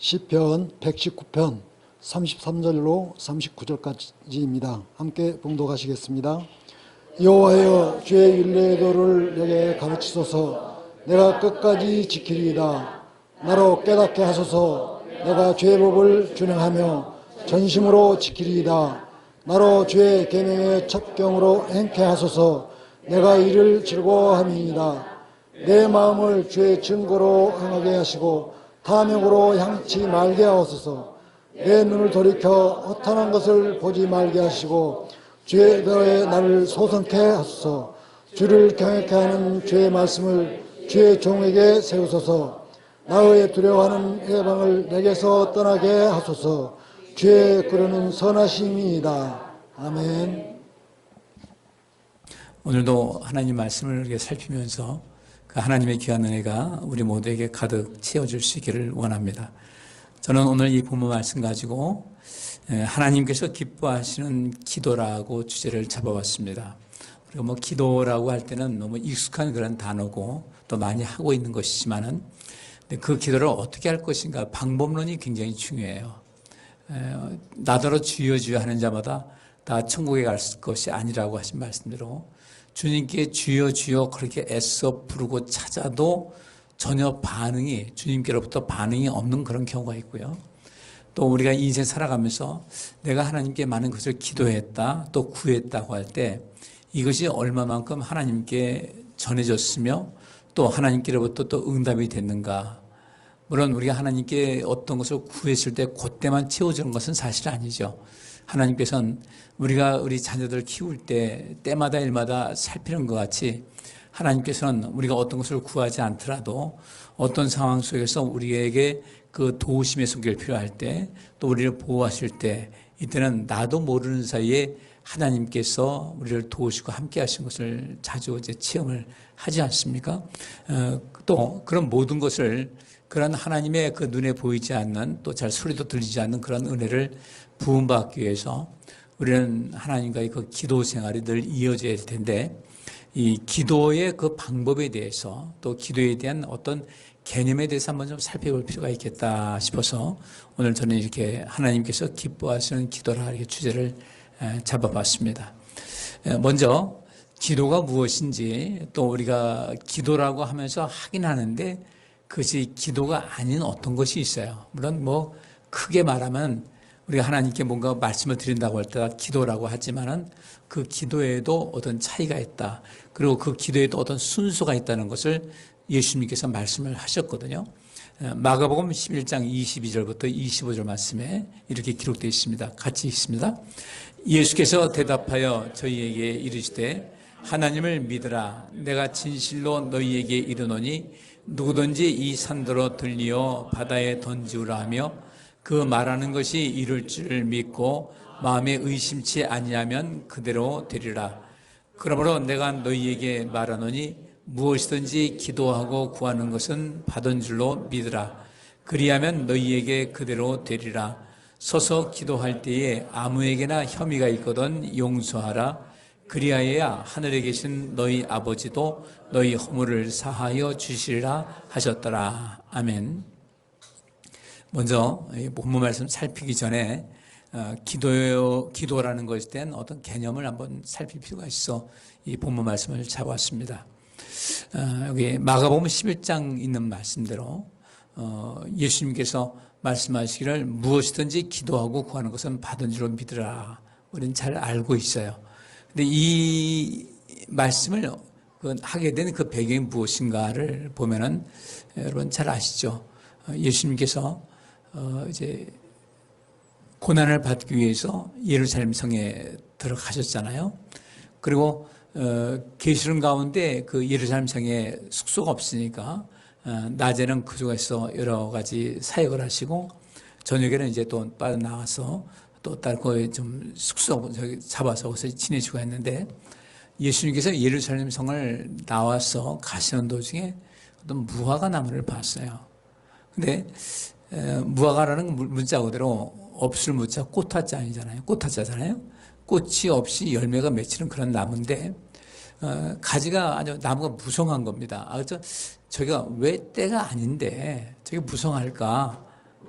시편 119편 33절로 39절까지입니다. 함께 봉독하시겠습니다. 여호와여, 주의 율례의 도를 내게 가르치소서. 내가 끝까지 지키리이다. 나로 깨닫게 하소서. 내가 주의 법을 준행하며 전심으로 지키리이다. 나로 주의 계명의 첩경으로 행케 하소서. 내가 이를 즐거워함이니이다. 내 마음을 주의 증거로 행하게 하시고 탐욕으로 향치 말게 하옵소서. 내 눈을 돌이켜 허탄한 것을 보지 말게 하시고 주의 대로에 나를 소성케 하소서. 주를 경외케 하는 주의 말씀을 주의 종에게 세우소서. 나의 두려워하는 해방을 내게서 떠나게 하소서. 주의 그르는 선하심이니이다. 아멘. 오늘도 하나님 말씀을 이렇게 살피면서 그 하나님의 귀한 은혜가 우리 모두에게 가득 채워줄 수 있기를 원합니다. 저는 오늘 이 본문 말씀 가지고 하나님께서 기뻐하시는 기도라고 주제를 잡아봤습니다. 그리고 뭐 기도라고 할 때는 너무 익숙한 그런 단어고 또 많이 하고 있는 것이지만은 그 기도를 어떻게 할 것인가 방법론이 굉장히 중요해요. 나더러 주여 주여 하는 자마다 다 천국에 갈 것이 아니라고 하신 말씀대로 주님께 주여 주여 그렇게 애써 부르고 찾아도 전혀 주님께로부터 반응이 없는 그런 경우가 있고요. 또 우리가 인생 살아가면서 내가 하나님께 많은 것을 기도했다 또 구했다고 할 때 이것이 얼마만큼 하나님께 전해졌으며 또 하나님께로부터 또 응답이 됐는가. 물론 우리가 하나님께 어떤 것을 구했을 때 그때만 채워주는 것은 사실 아니죠. 하나님께서는 우리가 우리 자녀들 키울 때 때마다 일마다 살피는 것 같이 하나님께서는 우리가 어떤 것을 구하지 않더라도 어떤 상황 속에서 우리에게 그 도우심의 손길이 필요할 때 또 우리를 보호하실 때 이때는 나도 모르는 사이에 하나님께서 우리를 도우시고 함께 하신 것을 자주 이제 체험을 하지 않습니까? 또 그런 모든 것을 그런 하나님의 그 눈에 보이지 않는 또 잘 소리도 들리지 않는 그런 은혜를 부음받기 위해서 우리는 하나님과의 그 기도 생활이 늘 이어져야 될 텐데 이 기도의 그 방법에 대해서 또 기도에 대한 어떤 개념에 대해서 한번 좀 살펴볼 필요가 있겠다 싶어서 오늘 저는 이렇게 하나님께서 기뻐하시는 기도라 이렇게 주제를 잡아봤습니다. 먼저 기도가 무엇인지 또 우리가 기도라고 하면서 하긴 하는데 그것이 기도가 아닌 어떤 것이 있어요. 물론 뭐 크게 말하면 우리가 하나님께 뭔가 말씀을 드린다고 할 때 기도라고 하지만은 그 기도에도 어떤 차이가 있다. 그리고 그 기도에도 어떤 순서가 있다는 것을 예수님께서 말씀을 하셨거든요. 마가복음 11장 22절부터 25절 말씀에 이렇게 기록되어 있습니다. 같이 읽습니다. 예수께서 대답하여 저희에게 이르시되 하나님을 믿으라. 내가 진실로 너희에게 이르노니 누구든지 이 산더러 들리어 바다에 던지우라 하며 그 말하는 것이 이룰 줄 믿고 마음에 의심치 아니하면 그대로 되리라. 그러므로 내가 너희에게 말하노니 무엇이든지 기도하고 구하는 것은 받은 줄로 믿으라. 그리하면 너희에게 그대로 되리라. 서서 기도할 때에 아무에게나 혐의가 있거든 용서하라. 그리하여야 하늘에 계신 너희 아버지도 너희 허물을 사하여 주시리라 하셨더라. 아멘. 먼저 본문 말씀 살피기 전에 기도라는 것에 대한 어떤 개념을 한번 살필 필요가 있어 이 본문 말씀을 잡았습니다. 여기 마가복음 11장 있는 말씀대로 예수님께서 말씀하시기를 무엇이든지 기도하고 구하는 것은 받은 줄로 믿으라. 우리는 잘 알고 있어요. 근데 이 말씀을 하게 된 그 배경이 무엇인가를 보면은 여러분 잘 아시죠? 예수님께서 이제 고난을 받기 위해서 예루살렘 성에 들어가셨잖아요. 그리고 계시록 가운데 그 예루살렘 성에 숙소가 없으니까 낮에는 그 속에서 여러 가지 사역을 하시고 저녁에는 이제 또 빠져나와서 또 다른 거에 좀 숙소 잡아서 거기서 지내시고 했는데 예수님께서 예루살렘 성을 나와서 가시는 도중에 어떤 무화과 나무를 봤어요. 근데 무화과라는 문자 그대로 없을 무자 꽃화자잖아요. 꽃화자잖아요. 꽃이 없이 열매가 맺히는 그런 나무인데 가지가 아주 나무가 무성한 겁니다. 그래서 저기가 왜 때가 아닌데 저게 무성할까?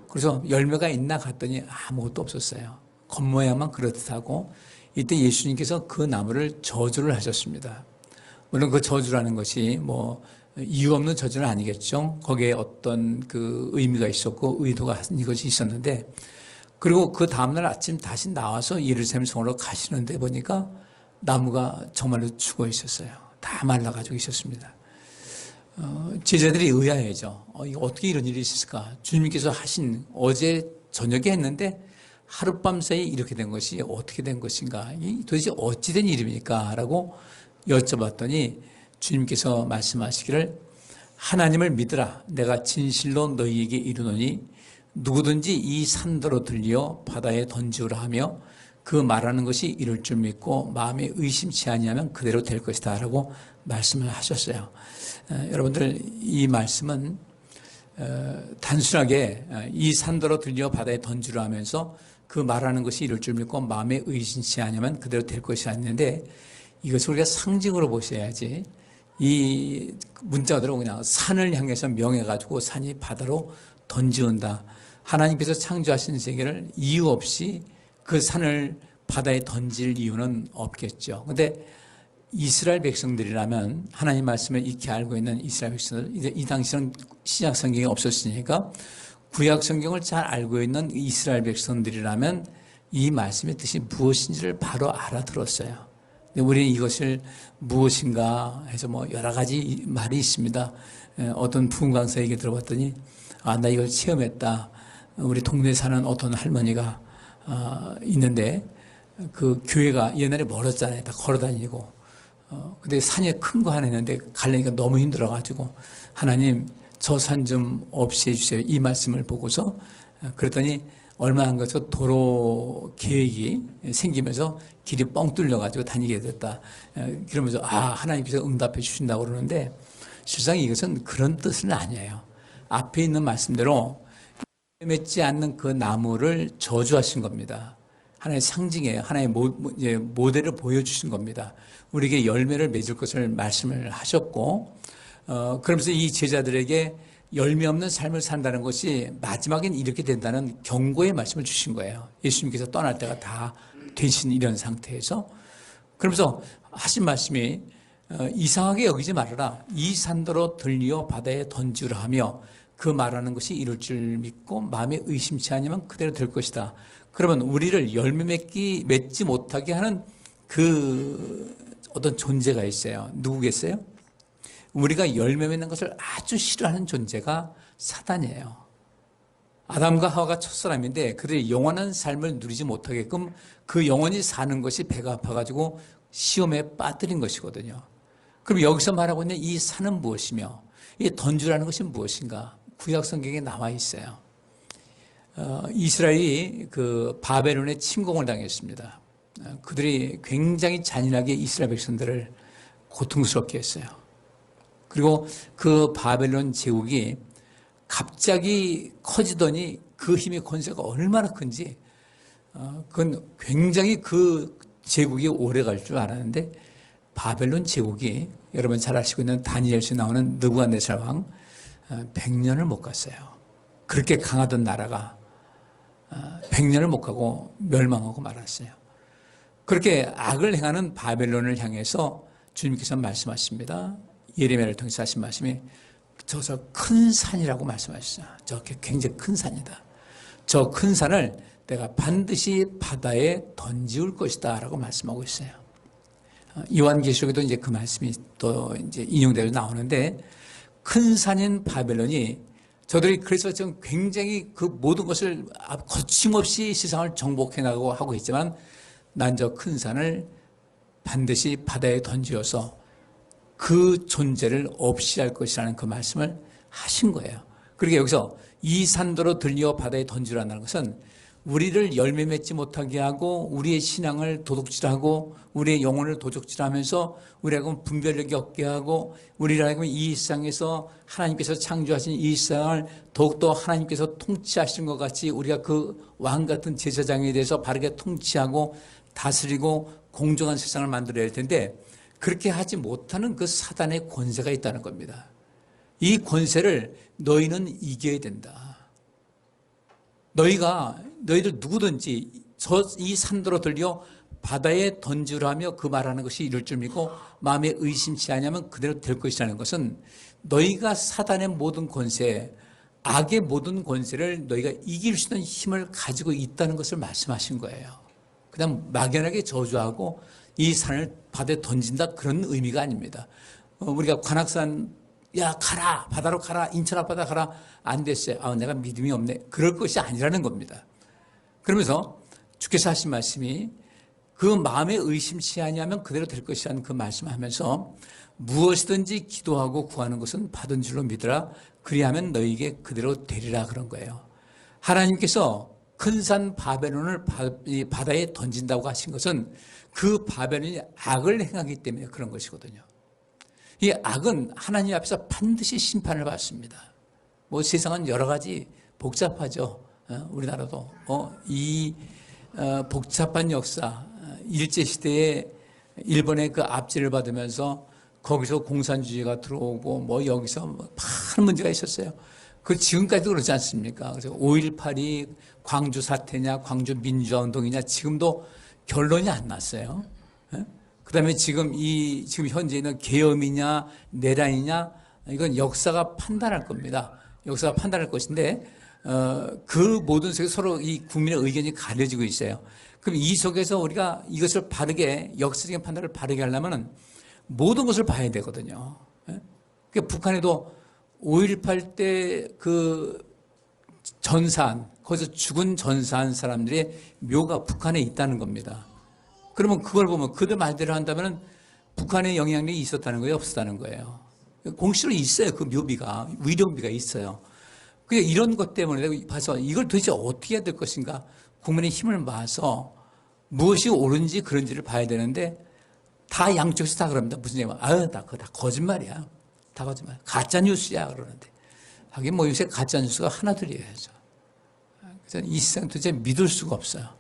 그래서 열매가 있나 갔더니 아무것도 없었어요. 겉모양만 그렇듯하고 이때 예수님께서 그 나무를 저주를 하셨습니다. 물론 그 저주라는 것이 뭐 이유 없는 저주는 아니겠죠. 거기에 어떤 그 의미가 있었고 의도가 이것이 있었는데, 그리고 그 다음날 아침 다시 나와서 예루살렘 성으로 가시는데 보니까 나무가 정말로 죽어 있었어요. 다 말라가지고 있었습니다. 제자들이 의아해죠. 이거 어떻게 이런 일이 있을까? 주님께서 하신 어제 저녁에 했는데 하룻밤 사이에 이렇게 된 것이 어떻게 된 것인가? 도대체 어찌 된 일입니까? 라고 여쭤봤더니 주님께서 말씀하시기를 하나님을 믿으라. 내가 진실로 너희에게 이르노니 누구든지 이 산더러 들려 바다에 던지우라 하며 그 말하는 것이 이룰 줄 믿고 마음에 의심치 아니하면 그대로 될 것이다 라고 말씀을 하셨어요. 여러분들 이 말씀은 단순하게 이 산더러 들려 바다에 던지우라 하면서 그 말하는 것이 이룰 줄 믿고 마음에 의심치 아니하면 그대로 될 것이 아닌데, 이것을 우리가 상징으로 보셔야지. 이 문자대로 그냥 산을 향해서 명해가지고 산이 바다로 던지운다. 하나님께서 창조하신 세계를 이유 없이 그 산을 바다에 던질 이유는 없겠죠. 그런데 이스라엘 백성들이라면, 하나님 말씀을 익히 알고 있는 이스라엘 백성들, 이제 이 당시는 신약 성경이 없었으니까 구약 성경을 잘 알고 있는 이스라엘 백성들이라면 이 말씀의 뜻이 무엇인지를 바로 알아들었어요. 우리는 이것을 무엇인가 해서 뭐 여러 가지 말이 있습니다. 어떤 부흥 강사 얘기 들어봤더니 나 이걸 체험했다. 우리 동네에 사는 어떤 할머니가 있는데 그 교회가 옛날에 멀었잖아요. 다 걸어다니고. 근데 산에 큰 거 하나 있는데 가려니까 너무 힘들어가지고 하나님 저 산 좀 없이 해주세요. 이 말씀을 보고서 그랬더니 얼마 안 가서 도로 계획이 생기면서 길이 뻥 뚫려가지고 다니게 됐다. 그러면서 하나님께서 응답해 주신다고 그러는데 실상 이것은 그런 뜻은 아니에요. 앞에 있는 말씀대로 맺지 않는 그 나무를 저주하신 겁니다. 하나의 상징이에요. 하나의 모델을 보여주신 겁니다. 우리에게 열매를 맺을 것을 말씀을 하셨고, 그러면서 이 제자들에게 열매 없는 삶을 산다는 것이 마지막엔 이렇게 된다는 경고의 말씀을 주신 거예요. 예수님께서 떠날 때가 다 되신 이런 상태에서. 그러면서 하신 말씀이 이상하게 여기지 말아라. 이 산더러 들리어 바다에 던지우라 하며 그 말하는 것이 이룰 줄 믿고 마음에 의심치 아니면 그대로 될 것이다. 그러면 우리를 열매 맺지 못하게 하는 그 어떤 존재가 있어요. 누구겠어요? 우리가 열매 맺는 것을 아주 싫어하는 존재가 사단이에요. 아담과 하와가 첫사람인데 그들이 영원한 삶을 누리지 못하게끔 그 영원히 사는 것이 배가 아파가지고 시험에 빠뜨린 것이거든요. 그럼 여기서 말하고 있는 이 산은 무엇이며 이 던주라는 것이 무엇인가? 구약 성경에 나와 있어요. 이스라엘이 그 바벨론에 침공을 당했습니다. 그들이 굉장히 잔인하게 이스라엘 백성들을 고통스럽게 했어요. 그리고 그 바벨론 제국이 갑자기 커지더니 그 힘의 권세가 얼마나 큰지, 그건 굉장히 그 제국이 오래 갈 줄 알았는데 바벨론 제국이 여러분 잘 아시고 있는 다니엘서에 나오는 느부갓네살 왕 100년을 못 갔어요. 그렇게 강하던 나라가 100년을 못 가고 멸망하고 말았어요. 그렇게 악을 행하는 바벨론을 향해서 주님께서 말씀하십니다. 예레미야를 통해서 하신 말씀이 저 큰 산이라고 말씀하시죠. 저 굉장히 큰 산이다. 저 큰 산을 내가 반드시 바다에 던지울 것이다 라고 말씀하고 있어요. 요한계시록에도 이제 그 말씀이 또 이제 인용되어 나오는데, 큰 산인 바벨론이 저들이 그래서 지금 굉장히 그 모든 것을 거침없이 세상을 정복해 나가고 하고 있지만 난 저 큰 산을 반드시 바다에 던지어서 그 존재를 없이 할 것이라는 그 말씀을 하신 거예요. 그러니까 여기서 이 산더러 들려 바다에 던지라는 것은 우리를 열매 맺지 못하게 하고 우리의 신앙을 도둑질하고 우리의 영혼을 도둑질하면서 우리하고 분별력이 없게 하고 우리라고 이 세상에서 하나님께서 창조하신 이 세상을 더욱더 하나님께서 통치하신 것 같이 우리가 그 왕 같은 제사장에 대해서 바르게 통치하고 다스리고 공정한 세상을 만들어야 할 텐데 그렇게 하지 못하는 그 사단의 권세가 있다는 겁니다. 이 권세를 너희는 이겨야 된다. 너희들 누구든지 이 산도로 들려 바다에 던지라며 그 말하는 것이 이룰 줄 믿고 마음에 의심치 아니하면 그대로 될 것이라는 것은 너희가 사단의 모든 권세, 악의 모든 권세를 너희가 이길 수 있는 힘을 가지고 있다는 것을 말씀하신 거예요. 그냥 막연하게 저주하고 이 산을 바다에 던진다 그런 의미가 아닙니다. 우리가 관악산 야 가라 바다로 가라 인천 앞바다 가라 안 됐어요. 내가 믿음이 없네. 그럴 것이 아니라는 겁니다. 그러면서 주께서 하신 말씀이 그 마음에 의심치 아니하면 그대로 될 것이라는 그 말씀하면서 무엇이든지 기도하고 구하는 것은 받은 줄로 믿으라. 그리하면 너희에게 그대로 되리라 그런 거예요. 하나님께서 큰 산 바벨론을 바다에 던진다고 하신 것은 그 바벨론이 악을 행하기 때문에 그런 것이거든요. 이 악은 하나님 앞에서 반드시 심판을 받습니다. 세상은 여러 가지 복잡하죠. 우리나라도 복잡한 역사, 일제시대에 일본의 그 압제를 받으면서 거기서 공산주의가 들어오고 여기서 많은 문제가 있었어요. 그 지금까지도 그렇지 않습니까? 그래서 5.18이 광주 사태냐, 광주 민주화 운동이냐, 지금도 결론이 안 났어요. 그 다음에 지금 현재 있는 계엄이냐, 내란이냐, 이건 역사가 판단할 겁니다. 역사가 판단할 것인데, 그 모든 속에 서로 이 국민의 의견이 가려지고 있어요. 그럼 이 속에서 우리가 이것을 역사적인 판단을 바르게 하려면 모든 것을 봐야 되거든요. 그러니까 북한에도 5.18 때 그 전사한, 거기서 죽은 전사한 사람들의 묘가 북한에 있다는 겁니다. 그러면 그걸 보면 그들 말대로 한다면 북한의 영향력이 있었다는 거예요, 없었다는 거예요. 공식으로 있어요, 그 묘비가. 위령비가 있어요. 그러니까 이런 것 때문에 내가 봐서 이걸 도대체 어떻게 해야 될 것인가. 국민의 힘을 모아서 무엇이 옳은지 그런지를 봐야 되는데 다 양쪽에서 다 그럽니다. 무슨 얘기냐. 그거 다 거짓말이야. 다 거짓말. 가짜뉴스야. 그러는데. 하긴 요새 가짜뉴스가 하나둘이어야죠. 그래서 이 세상 도대체 믿을 수가 없어요.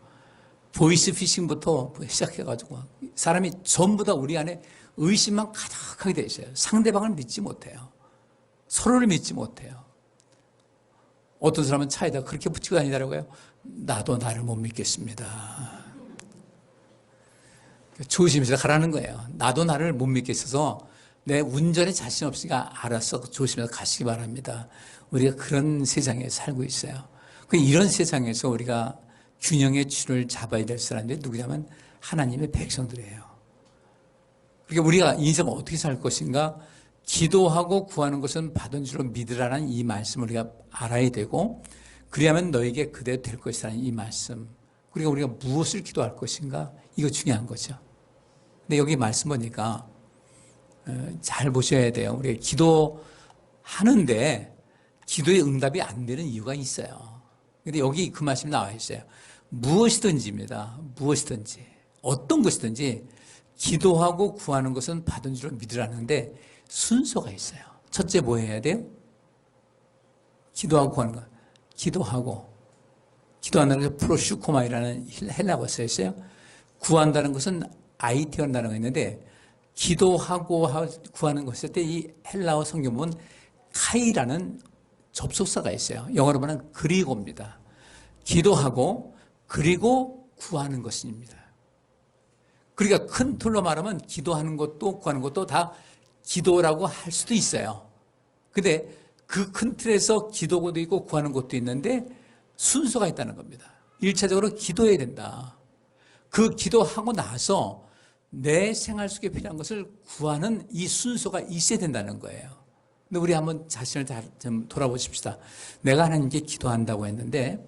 보이스피싱부터 시작해가지고 사람이 전부 다 우리 안에 의심만 가득하게 돼 있어요. 상대방을 믿지 못해요. 서로를 믿지 못해요. 어떤 사람은 차에다 그렇게 붙이고 다니더라고요. 나도 나를 못 믿겠습니다. 조심해서 가라는 거예요. 나도 나를 못 믿겠어서 내 운전에 자신 없으니까 알아서 조심해서 가시기 바랍니다. 우리가 그런 세상에 살고 있어요. 이런 세상에서 우리가 균형의 줄을 잡아야 될 사람들이 누구냐면 하나님의 백성들이에요. 그러니까 우리가 인생을 어떻게 살 것인가 기도하고 구하는 것은 받은 줄로 믿으라는 이 말씀을 우리가 알아야 되고 그리하면 너에게 그대로 될 것이라는 이 말씀. 그러니까 우리가 무엇을 기도할 것인가 이거 중요한 거죠. 근데 여기 말씀 보니까 잘 보셔야 돼요. 우리가 기도하는데 기도의 응답이 안 되는 이유가 있어요. 근데 여기 그 말씀이 나와 있어요. 무엇이든지입니다. 무엇이든지 어떤 것이든지 기도하고 구하는 것은 받은 줄로 믿으라는데 순서가 있어요. 첫째 뭐 해야 돼요? 기도하고 구하는 거. 기도한다는 것은 프로슈코마이라는 헬라어가 써 있어요. 구한다는 것은 아이티언 단어가 있는데 기도하고 구하는 것일 때 이 헬라어 성경 보면 카이라는 접속사가 있어요. 영어로 말하면 그리고입니다. 기도하고 그리고 구하는 것입니다. 그러니까 큰 틀로 말하면 기도하는 것도 구하는 것도 다 기도라고 할 수도 있어요. 근데 그 큰 틀에서 기도도 있고 구하는 것도 있는데 순서가 있다는 겁니다. 1차적으로 기도해야 된다. 그 기도하고 나서 내 생활 속에 필요한 것을 구하는 이 순서가 있어야 된다는 거예요. 근데 우리 한번 자신을 좀 돌아보십시다. 내가 하나님께 기도한다고 했는데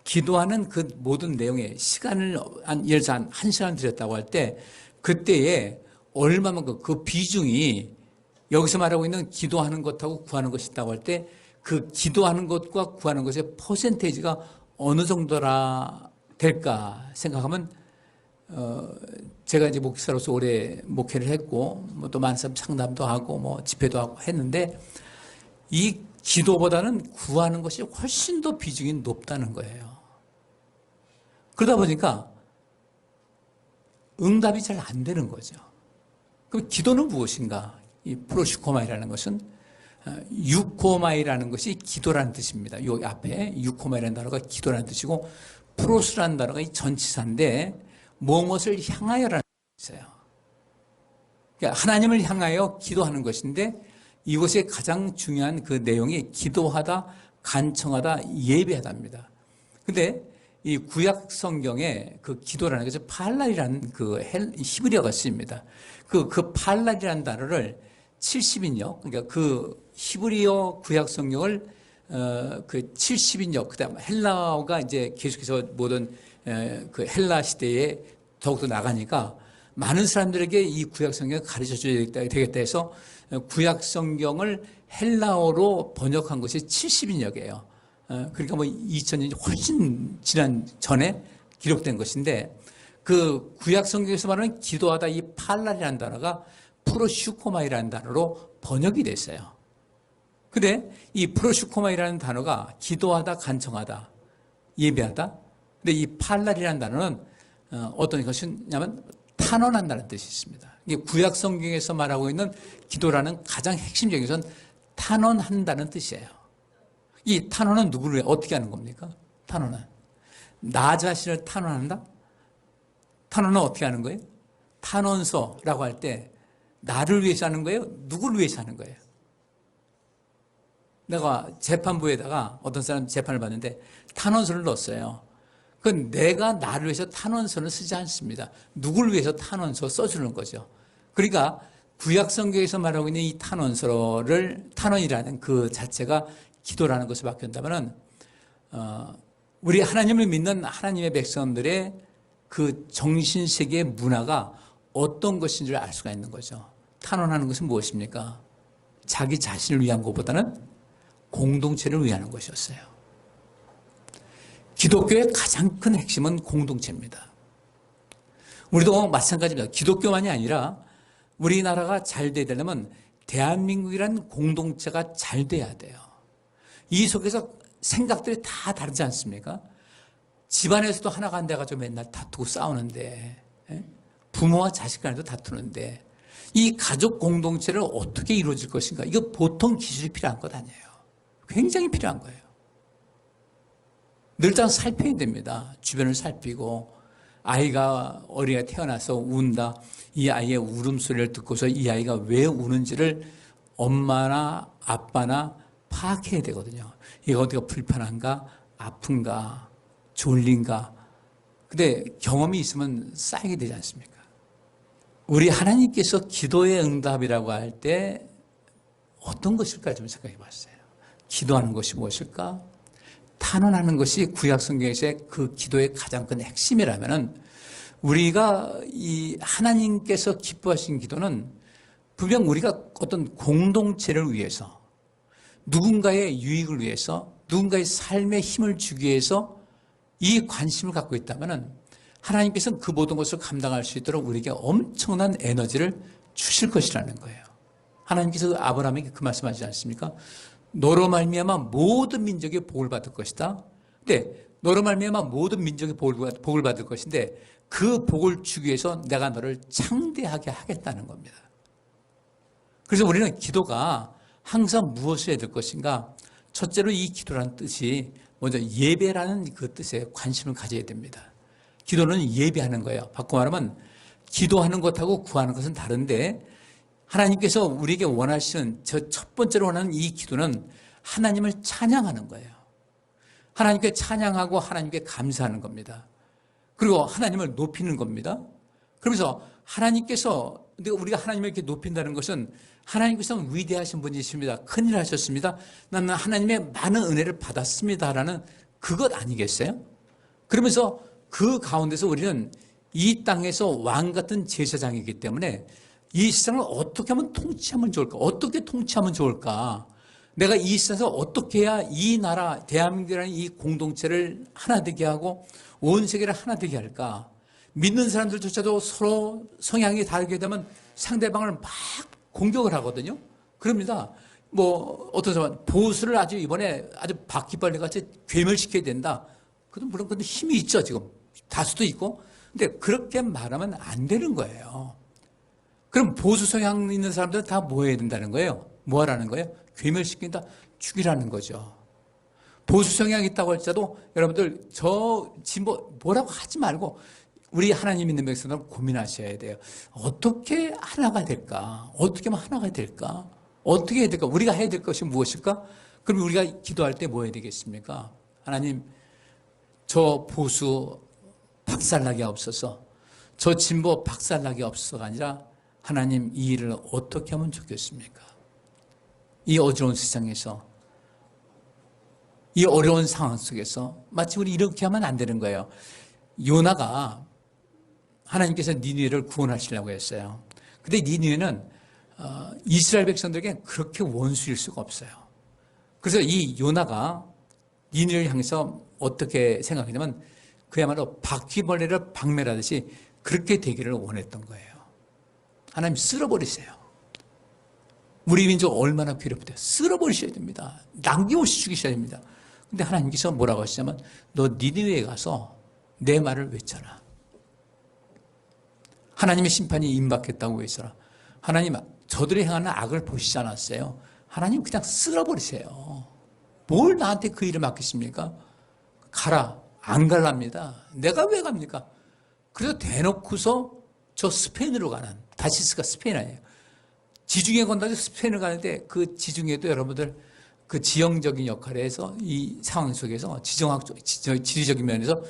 기도하는 그 모든 내용에 시간을 예를 들어서 한 1시간 드렸다고 할 때 그때에 얼마만큼 그 비중이 여기서 말하고 있는 기도하는 것하고 구하는 것이 있다고 할 때 그 기도하는 것과 구하는 것의 퍼센테이지가 어느 정도라 될까 생각하면 제가 이제 목사로서 오래 목회를 했고 또 많은 사람 상담도 하고 집회도 하고 했는데 이 기도보다는 구하는 것이 훨씬 더 비중이 높다는 거예요. 그러다 보니까 응답이 잘 안 되는 거죠. 그럼 기도는 무엇인가? 이 프로슈코마이라는 것은 유코마이라는 것이 기도라는 뜻입니다. 요 앞에 유코마이라는 단어가 기도라는 뜻이고 프로스라는 단어가 이 전치사인데 무엇을 향하여라는 뜻이 있어요. 그러니까 하나님을 향하여 기도하는 것인데 이것의 가장 중요한 그 내용이 기도하다, 간청하다, 예배하다입니다. 근데 이 구약 성경에 그 기도라는 것은 팔랄이라는 그 히브리어가 쓰입니다. 그 팔랄이라는 단어를 70인역, 그러니까 그 히브리어 구약 성경을 그 70인역, 그다음 헬라어가 이제 계속해서 모든 그 헬라 시대에 더욱더 나가니까 많은 사람들에게 이 구약 성경을 가르쳐 줘야 되겠다 해서 구약 성경을 헬라어로 번역한 것이 70인역이에요. 그러니까 뭐 2000년이 훨씬 지난 전에 기록된 것인데 그 구약 성경에서 말하는 기도하다 이 팔랄이라는 단어가 프로슈코마이라는 단어로 번역이 됐어요. 근데 이 프로슈코마이라는 단어가 기도하다, 간청하다, 예배하다. 근데 이 팔랄이라는 단어는 어떤 것이냐면 탄원한다는 뜻이 있습니다. 이게 구약 성경에서 말하고 있는 기도라는 가장 핵심적인 것은 탄원한다는 뜻이에요. 이 탄원은 누구를 어떻게 하는 겁니까? 탄원은 나 자신을 탄원한다? 탄원은 어떻게 하는 거예요? 탄원서라고 할 때 나를 위해서 하는 거예요? 누구를 위해서 하는 거예요? 내가 재판부에다가 어떤 사람 재판을 받는데 탄원서를 넣었어요. 그건 내가 나를 위해서 탄원서는 쓰지 않습니다. 누구를 위해서 탄원서 써주는 거죠. 그러니까 구약 성경에서 말하고 있는 이 탄원서를 탄원이라는 그 자체가 기도라는 것을 바꾼다면은 우리 하나님을 믿는 하나님의 백성들의 그 정신세계의 문화가 어떤 것인 줄 알 수가 있는 거죠. 탄원하는 것은 무엇입니까? 자기 자신을 위한 것보다는 공동체를 위하는 것이었어요. 기독교의 가장 큰 핵심은 공동체입니다. 우리도 마찬가지입니다. 기독교만이 아니라 우리나라가 잘 되려면 대한민국이라는 공동체가 잘 돼야 돼요. 이 속에서 생각들이 다 다르지 않습니까? 집안에서도 하나가 안 돼가지고 맨날 다투고 싸우는데, 부모와 자식 간에도 다투는데, 이 가족 공동체를 어떻게 이루어질 것인가? 이거 보통 기술이 필요한 것 아니에요. 굉장히 필요한 거예요. 늘상 살펴야 됩니다. 주변을 살피고, 아이가 어린이가 태어나서 운다. 이 아이의 울음소리를 듣고서 이 아이가 왜 우는지를 엄마나 아빠나 파악해야 되거든요. 이거 어디가 불편한가? 아픈가? 졸린가? 근데 경험이 있으면 쌓이게 되지 않습니까? 우리 하나님께서 기도의 응답이라고 할 때 어떤 것일까 좀 생각해 봤어요. 기도하는 것이 무엇일까? 탄원하는 것이 구약 성경에서의 그 기도의 가장 큰 핵심이라면은 우리가 이 하나님께서 기뻐하신 기도는 분명 우리가 어떤 공동체를 위해서 누군가의 유익을 위해서 누군가의 삶에 힘을 주기 위해서 이 관심을 갖고 있다면은 하나님께서는 그 모든 것을 감당할 수 있도록 우리에게 엄청난 에너지를 주실 것이라는 거예요. 하나님께서 아브라함에게 그 말씀하시지 않습니까? 너로 말미암아 모든 민족이 복을 받을 것이다. 근데 너로 말미암아 모든 민족이 복을 받을 것인데 그 복을 주기 위해서 내가 너를 창대하게 하겠다는 겁니다. 그래서 우리는 기도가 항상 무엇을 해야 될 것인가? 첫째로 이 기도라는 뜻이 먼저 예배라는 그 뜻에 관심을 가져야 됩니다. 기도는 예배하는 거예요. 바꿔 말하면 기도하는 것하고 구하는 것은 다른데 하나님께서 우리에게 원하시는 저 첫 번째로 원하는 이 기도는 하나님을 찬양하는 거예요. 하나님께 찬양하고 하나님께 감사하는 겁니다. 그리고 하나님을 높이는 겁니다. 그러면서 하나님께서 우리가 하나님을 이렇게 높인다는 것은 하나님께서는 위대하신 분이십니다. 큰일 하셨습니다. 나는 하나님의 많은 은혜를 받았습니다라는 그것 아니겠어요? 그러면서 그 가운데서 우리는 이 땅에서 왕 같은 제사장이기 때문에 이 세상을 어떻게 하면 통치하면 좋을까? 어떻게 통치하면 좋을까? 내가 이 세상에서 어떻게 해야 이 나라, 대한민국이라는 이 공동체를 하나 되게 하고 온 세계를 하나 되게 할까? 믿는 사람들조차도 서로 성향이 다르게 되면 상대방을 막 공격을 하거든요. 그럽니다. 뭐 어떤 사람은 보수를 아주 이번에 아주 바퀴벌레 같이 괴멸시켜야 된다. 그건 물론 근데 힘이 있죠. 지금 다수도 있고. 근데 그렇게 말하면 안 되는 거예요. 그럼 보수 성향 있는 사람들은 다 뭐 해야 된다는 거예요? 뭐 하라는 거예요? 괴멸시킨다, 죽이라는 거죠. 보수 성향이 있다고 할지라도 여러분들 저 진보 뭐라고 하지 말고 우리 하나님 있는 백성들 고민하셔야 돼요. 어떻게 하나가 될까? 어떻게 하면 하나가 될까? 어떻게 해야 될까? 우리가 해야 될 것이 무엇일까? 그럼 우리가 기도할 때 뭐 해야 되겠습니까? 하나님, 저 보수 박살나게 없어서, 저 진보 박살나게 없어서가 아니라 하나님 이 일을 어떻게 하면 좋겠습니까? 이 어지러운 세상에서, 이 어려운 상황 속에서 마치 우리 이렇게 하면 안 되는 거예요. 요나가 하나님께서 니느웨를 구원하시려고 했어요. 근데 니느웨는 이스라엘 백성들에게 그렇게 원수일 수가 없어요. 그래서 이 요나가 니느웨를 향해서 어떻게 생각했냐면 그야말로 바퀴벌레를 박멸하듯이 그렇게 되기를 원했던 거예요. 하나님 쓸어버리세요. 우리 민족 얼마나 괴롭대요. 쓸어버리셔야 됩니다. 남김없이 죽이셔야 됩니다. 근데 하나님께서 뭐라고 하시냐면 너 니느웨에 가서 내 말을 외쳐라. 하나님의 심판이 임박했다고 외쳐라. 하나님 저들이 행하는 악을 보시지 않았어요. 하나님 그냥 쓸어버리세요. 뭘 나한테 그 일을 맡기십니까? 가라. 안 갈랍니다. 내가 왜 갑니까? 그래서 대놓고서 저 스페인으로 가는, 다시스가 스페인 아니에요. 지중해 건너서 스페인을 가는데 그 지중해도 여러분들 그 지형적인 역할에서 이 상황 속에서 지리적인 면에서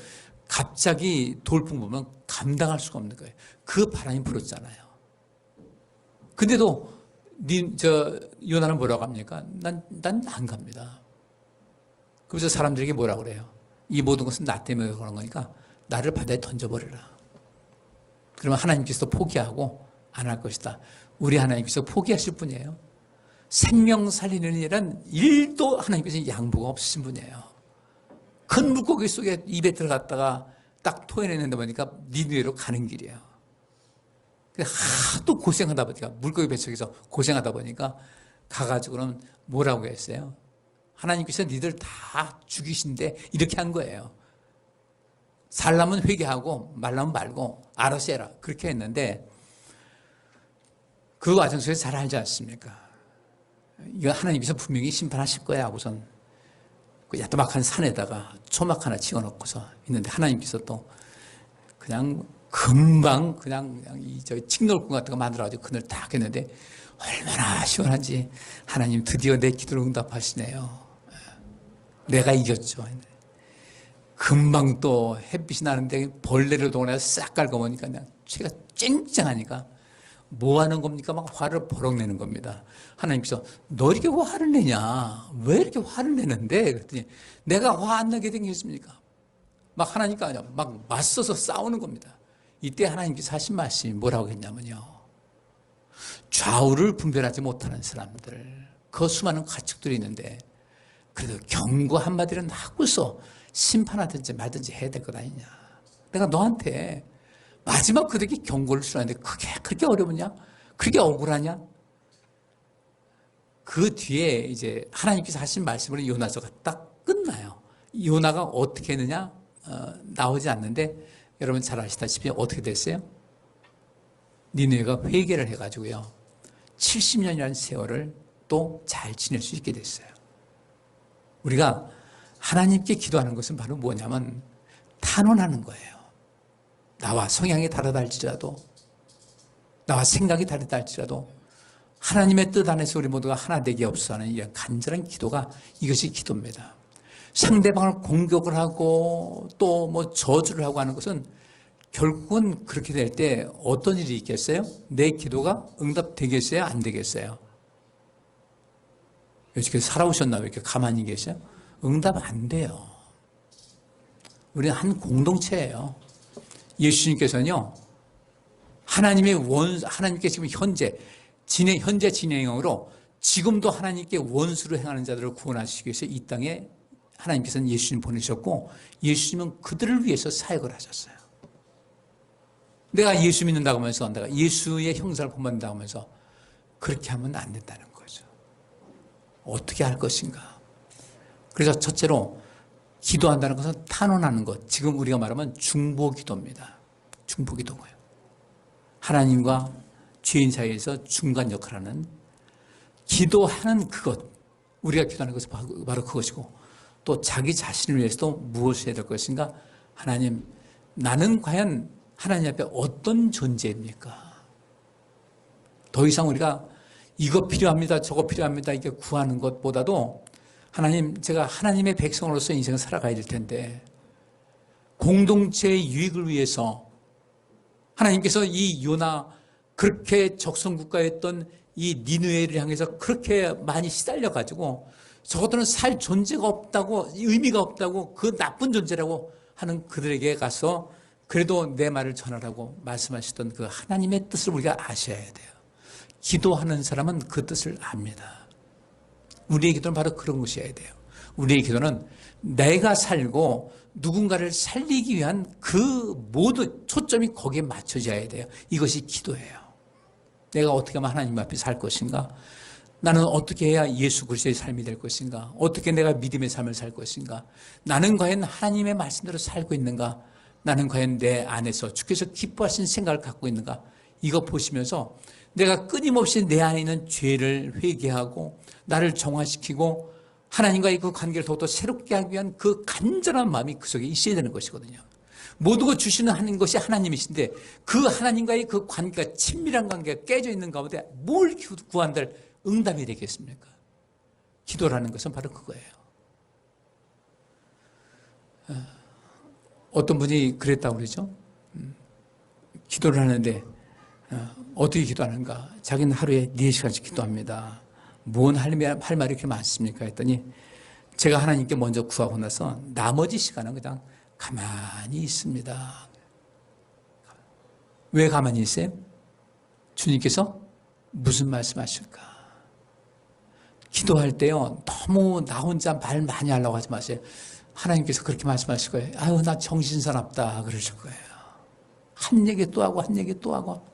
갑자기 돌풍 보면 감당할 수가 없는 거예요. 그 바람이 불었잖아요. 근데도 요나는 뭐라고 합니까? 난 안 갑니다. 그래서 사람들에게 뭐라고 그래요? 이 모든 것은 나 때문에 그런 거니까 나를 바다에 던져버려라. 그러면 하나님께서 포기하고 안 할 것이다. 우리 하나님께서 포기하실 분이에요. 생명 살리는 일은 일도 하나님께서 양보가 없으신 분이에요. 큰 물고기 속에 입에 들어갔다가 딱 토해내는데 보니까 니느웨로 가는 길이에요. 하도 고생하다 보니까 물고기 뱃속에서 고생하다 보니까 가가지고는 뭐라고 했어요? 하나님께서 니들 다 죽이신데 이렇게 한 거예요. 살라면 회개하고 말라면 말고 알아서 해라. 그렇게 했는데 그 과정 속에서 잘 알지 않습니까? 이거 하나님께서 분명히 심판하실 거야 하고선 그 야따막한 산에다가 초막 하나 치워놓고서 있는데 하나님께서 또 그냥 금방 그냥 저 칡놀궁 같은 거 만들어가지고 그늘 딱 했는데 얼마나 시원한지 하나님 드디어 내 기도를 응답하시네요. 내가 이겼죠. 금방 또 햇빛이 나는데 벌레를 동원해서 싹 갉아보니까 그냥 쟤가 쨍쨍하니까 뭐 하는 겁니까? 막 화를 버럭 내는 겁니다. 하나님께서 너 이렇게 화를 내냐? 왜 이렇게 화를 내는데? 그랬더니 내가 화 안 나게 된 게 있습니까? 막 하나님과 아니야. 막 맞서서 싸우는 겁니다. 이때 하나님께서 하신 말씀이 뭐라고 했냐면요. 좌우를 분별하지 못하는 사람들, 그 수많은 가축들이 있는데 그래도 경고 한마디를 하고서 심판하든지 말든지 해야 될 것 아니냐. 내가 너한테 마지막 그들에게 경고를 주라는데 그게 그렇게 어려우냐? 그렇게 억울하냐? 그 뒤에 이제 하나님께서 하신 말씀으로 요나서가 딱 끝나요. 요나가 어떻게 했느냐? 나오지 않는데 여러분 잘 아시다시피 어떻게 됐어요? 니느웨가 회개를 해가지고요. 70년이라는 세월을 또 잘 지낼 수 있게 됐어요. 우리가 하나님께 기도하는 것은 바로 뭐냐면 탄원하는 거예요. 나와 성향이 다르다 할지라도 나와 생각이 다르다 할지라도 하나님의 뜻 안에서 우리 모두가 하나 되게 없어 하는 이런 간절한 기도가 이것이 기도입니다. 상대방을 공격을 하고 또 뭐 저주를 하고 하는 것은 결국은 그렇게 될 때 어떤 일이 있겠어요? 내 기도가 응답되겠어요? 안 되겠어요? 여지까지 살아오셨나 왜 이렇게 가만히 계세요? 응답 안 돼요. 우리는 한 공동체예요. 예수님께서는요, 하나님께 지금 현재 진행형으로 지금도 하나님께 원수를 행하는 자들을 구원하시기 위해서 이 땅에 하나님께서는 예수님 보내셨고, 예수님은 그들을 위해서 사역을 하셨어요. 내가 예수 믿는다고 하면서, 내가 예수의 형상을 본받는다고 하면서, 그렇게 하면 안 된다는 거죠. 어떻게 할 것인가. 그래서 첫째로, 기도한다는 것은 탄원하는 것. 지금 우리가 말하면 중보기도입니다. 중보기도고요. 하나님과 죄인 사이에서 중간 역할을 하는 기도하는 그것. 우리가 기도하는 것은 바로 그것이고, 또 자기 자신을 위해서도 무엇을 해야 될 것인가? 하나님, 나는 과연 하나님 앞에 어떤 존재입니까? 더 이상 우리가 이거 필요합니다, 저거 필요합니다, 이게 구하는 것보다도 하나님, 제가 하나님의 백성으로서 인생을 살아가야 될 텐데, 공동체의 유익을 위해서 하나님께서 이 요나, 그렇게 적성국가였던 이 니느웨를 향해서 그렇게 많이 시달려가지고 저것들은 살 존재가 없다고, 의미가 없다고, 그 나쁜 존재라고 하는 그들에게 가서 그래도 내 말을 전하라고 말씀하시던 그 하나님의 뜻을 우리가 아셔야 돼요. 기도하는 사람은 그 뜻을 압니다. 우리의 기도는 바로 그런 것이어야 돼요. 우리의 기도는 내가 살고 누군가를 살리기 위한 그 모든 초점이 거기에 맞춰져야 돼요. 이것이 기도예요. 내가 어떻게 하면 하나님 앞에 살 것인가? 나는 어떻게 해야 예수 그리스도의 삶이 될 것인가? 어떻게 내가 믿음의 삶을 살 것인가? 나는 과연 하나님의 말씀대로 살고 있는가? 나는 과연 내 안에서 주께서 기뻐하신 생각을 갖고 있는가? 이거 보시면서 내가 끊임없이 내 안에 있는 죄를 회개하고 나를 정화시키고 하나님과의 그 관계를 더욱더 새롭게 하기 위한 그 간절한 마음이 그 속에 있어야 되는 것이거든요. 모든 것 주시는 하는 것이 하나님이신데 그 하나님과의 그 관계가, 친밀한 관계가 깨져 있는 가운데 뭘 구한들 응답이 되겠습니까? 기도라는 것은 바로 그거예요. 어떤 분이 그랬다고 그러죠. 기도를 하는데 어떻게 기도하는가? 자기는 하루에 4시간씩 기도합니다. 뭔 할 말이 그렇게 많습니까? 했더니 제가 하나님께 먼저 구하고 나서 나머지 시간은 그냥 가만히 있습니다. 왜 가만히 있어요? 주님께서 무슨 말씀하실까? 기도할 때요, 너무 나 혼자 말 많이 하려고 하지 마세요. 하나님께서 그렇게 말씀하실 거예요. 아유, 나 정신사납다. 그러실 거예요. 한 얘기 또 하고, 한 얘기 또 하고.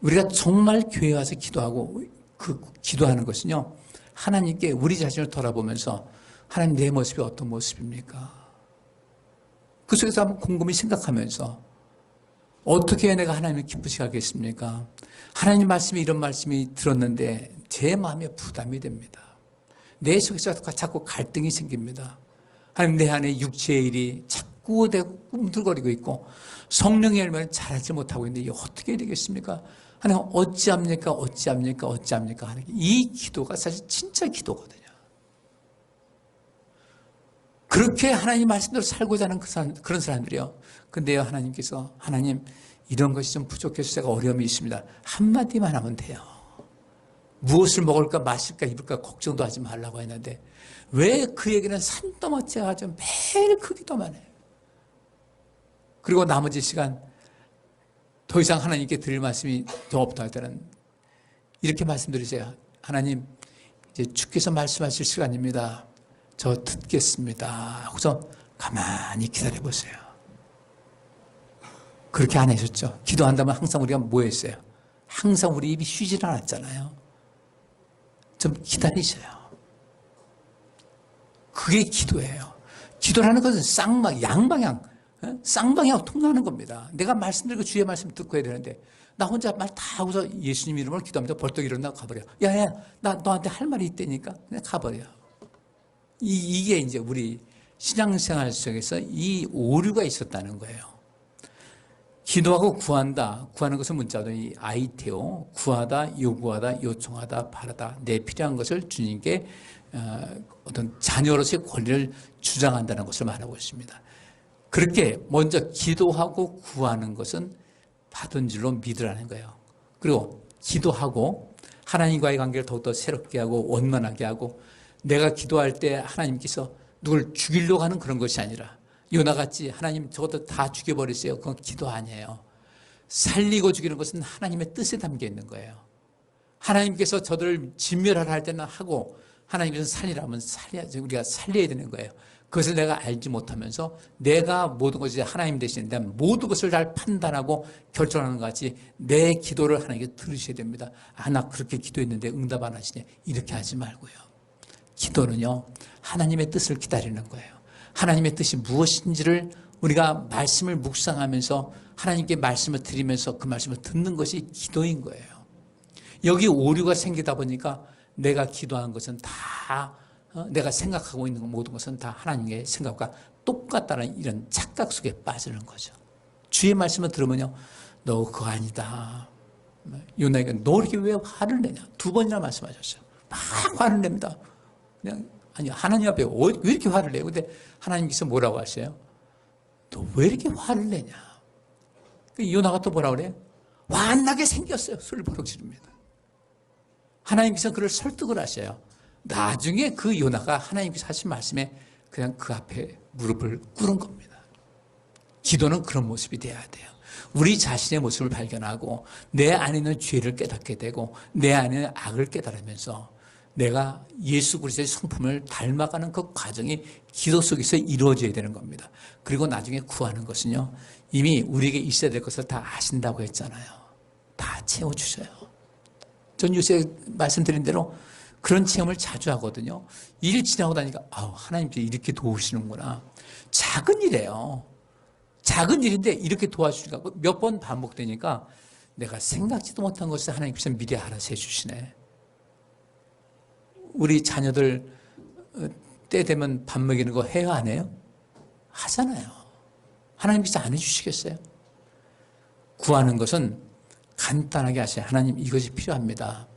우리가 정말 교회에 와서 기도하고, 그 기도하는 것은요, 하나님께 우리 자신을 돌아보면서 하나님 내 모습이 어떤 모습입니까? 그 속에서 한번 곰곰이 생각하면서 어떻게 내가 하나님을 기쁘시게 하겠습니까? 하나님 말씀이 이런 말씀이 들었는데 제 마음에 부담이 됩니다. 내 속에서 자꾸 갈등이 생깁니다. 하나님 내 안에 육체의 일이 자꾸 되고 꿈틀거리고 있고 성령의 열매를 잘하지 못하고 있는데 이게 어떻게 해야 되겠습니까? 하나님 어찌합니까? 어찌합니까? 어찌합니까? 하는 이 기도가 사실 진짜 기도거든요. 그렇게 하나님 말씀대로 살고자 하는 그런 사람들이요. 근데요, 하나님께서, 하나님, 이런 것이 좀 부족해서 제가 어려움이 있습니다. 한마디만 하면 돼요. 무엇을 먹을까, 마실까, 입을까, 걱정도 하지 말라고 했는데, 왜 그에게는 산더미째 가지고 매일 그 기도만 해요. 그리고 나머지 시간, 더 이상 하나님께 드릴 말씀이 더 없다 할 때는, 이렇게 말씀드리세요. 하나님, 이제 주께서 말씀하실 시간입니다. 저 듣겠습니다. 하고서 가만히 기다려보세요. 그렇게 안 하셨죠? 기도한다면 항상 우리가 뭐 했어요? 항상 우리 입이 쉬질 않았잖아요. 좀 기다리셔요. 그게 기도예요. 기도라는 것은 양방향, 쌍방향 통하는 겁니다. 내가 말씀드리고 주의 말씀 듣고 해야 되는데 나 혼자 말 다 하고서 예수님 이름으로 기도합니다. 벌떡 일어나고 가버려. 야야, 나 너한테 할 말이 있다니까. 그냥 가버려. 이게 이제 우리 신앙생활 속에서 이 오류가 있었다는 거예요. 기도하고 구한다. 구하는 것은 문자로 이 아이테오, 구하다, 요구하다, 요청하다, 바라다. 내 필요한 것을 주님께 어떤 자녀로서의 권리를 주장한다는 것을 말하고 있습니다. 그렇게 먼저 기도하고 구하는 것은 받은 줄로 믿으라는 거예요. 그리고 기도하고 하나님과의 관계를 더욱더 새롭게 하고 원만하게 하고 내가 기도할 때 하나님께서 누굴 죽이려고 하는 그런 것이 아니라 요나같이 하나님 저것도 다 죽여버리세요. 그건 기도 아니에요. 살리고 죽이는 것은 하나님의 뜻에 담겨 있는 거예요. 하나님께서 저들을 진멸하라 할 때는 하고 하나님께서 살리라면 우리가 살려야 되는 거예요. 그것을 내가 알지 못하면서 내가 모든 것이 하나님 대신 내 모든 것을 잘 판단하고 결정하는 것 같이 내 기도를 하나님께 들으셔야 됩니다. 아, 나 그렇게 기도했는데 응답 안 하시네. 이렇게 하지 말고요. 기도는요, 하나님의 뜻을 기다리는 거예요. 하나님의 뜻이 무엇인지를 우리가 말씀을 묵상하면서 하나님께 말씀을 드리면서 그 말씀을 듣는 것이 기도인 거예요. 여기 오류가 생기다 보니까 내가 기도한 것은 다 내가 생각하고 있는 모든 것은 다 하나님의 생각과 똑같다는 이런 착각 속에 빠지는 거죠. 주의 말씀을 들으면요, 너 그거 아니다. 요나에게 너 이렇게 왜 화를 내냐? 2번이나 말씀하셨어요. 막 화를 냅니다. 그냥 아니 하나님 앞에 왜 이렇게 화를 내요? 근데 하나님께서 뭐라고 하세요? 너 왜 이렇게 화를 내냐? 요나가 또 뭐라 그래요? 화 안 나게 생겼어요. 소리를 버럭 지릅니다. 하나님께서 그를 설득을 하셔요. 나중에 그 요나가 하나님께서 하신 말씀에 그냥 그 앞에 무릎을 꿇은 겁니다. 기도는 그런 모습이 돼야 돼요. 우리 자신의 모습을 발견하고 내 안에 있는 죄를 깨닫게 되고 내 안에 있는 악을 깨달으면서 내가 예수 그리스도의 성품을 닮아가는 그 과정이 기도 속에서 이루어져야 되는 겁니다. 그리고 나중에 구하는 것은요, 이미 우리에게 있어야 될 것을 다 아신다고 했잖아요. 다 채워주셔요. 전 요새 말씀드린 대로 그런 체험을 자주 하거든요. 일 지나고 나니까 하나님께서 이렇게 도우시는구나. 작은 일이에요. 작은 일인데 이렇게 도와주니까 몇 번 반복되니까 내가 생각지도 못한 것을 하나님께서 미리 알아서 해주시네. 우리 자녀들 때 되면 밥 먹이는 거 해요, 안 해요? 하잖아요. 하나님께서 안 해주시겠어요? 구하는 것은 간단하게 하세요. 하나님 이것이 필요합니다.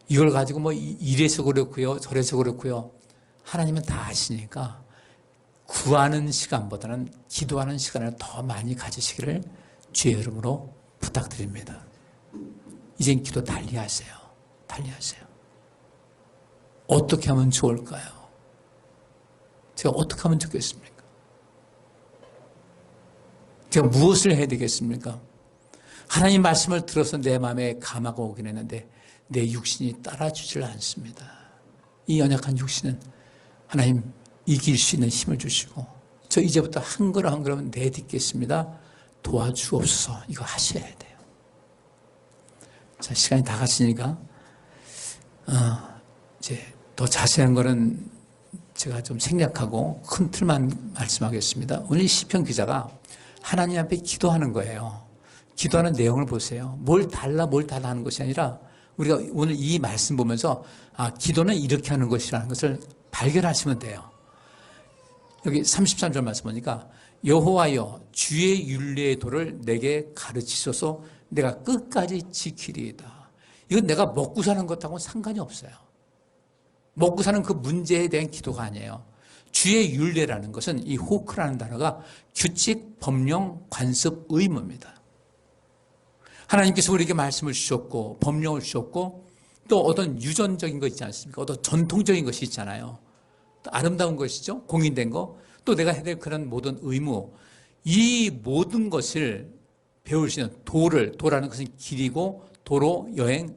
이걸 가지고 뭐 이래서 그렇고요, 저래서 그렇고요. 하나님은 다 아시니까 구하는 시간보다는 기도하는 시간을 더 많이 가지시기를 주의 이름으로 부탁드립니다. 이젠 기도 달리하세요. 달리하세요. 어떻게 하면 좋을까요? 제가 어떻게 하면 좋겠습니까? 제가 무엇을 해야 되겠습니까? 하나님 말씀을 들어서 내 마음에 감화가 오긴 했는데 내 육신이 따라주질 않습니다. 이 연약한 육신은 하나님 이길 수 있는 힘을 주시고 저 이제부터 한 걸음 한 걸음 내딛겠습니다. 도와주옵소서. 이거 하셔야 돼요. 자, 시간이 다 갔으니까 이제 더 자세한 거는 제가 좀 생략하고 큰 틀만 말씀하겠습니다. 오늘 시편 기자가 하나님 앞에 기도하는 거예요. 기도하는 내용을 보세요. 뭘 달라 하는 것이 아니라 우리가 오늘 이 말씀 보면서 기도는 이렇게 하는 것이라는 것을 발견하시면 돼요. 여기 33절 말씀 보니까 여호와여 주의 율례의 도를 내게 가르치소서 내가 끝까지 지키리이다. 이건 내가 먹고 사는 것하고는 상관이 없어요. 먹고 사는 그 문제에 대한 기도가 아니에요. 주의 율례라는 것은 이 호크라는 단어가 규칙, 법령, 관습, 의무입니다. 하나님께서 우리에게 말씀을 주셨고 법령을 주셨고 또 어떤 유전적인 거 있지 않습니까? 어떤 전통적인 것이 있잖아요. 또 아름다운 것이죠. 공인된 거. 또 내가 해야 될 그런 모든 의무. 이 모든 것을 배울 수 있는 도라는 것은 길이고 도로, 여행,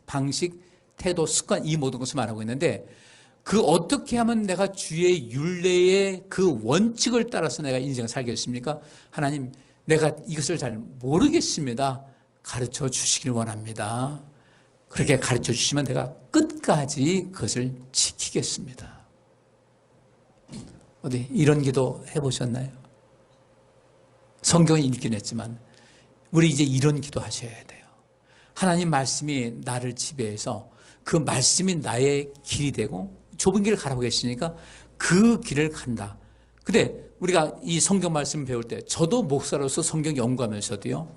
방식, 태도, 습관 이 모든 것을 말하고 있는데 그 어떻게 하면 내가 주의 율례의 그 원칙을 따라서 내가 인생을 살겠습니까? 하나님 내가 이것을 잘 모르겠습니다. 가르쳐 주시길 원합니다. 그렇게 가르쳐 주시면 내가 끝까지 그것을 지키겠습니다. 어디 이런 기도 해보셨나요? 성경을 읽긴 했지만 우리 이제 이런 기도 하셔야 돼요. 하나님 말씀이 나를 지배해서 그 말씀이 나의 길이 되고 좁은 길을 가라고 계시니까 그 길을 간다. 근데 우리가 이 성경 말씀 배울 때 저도 목사로서 성경 연구하면서도요.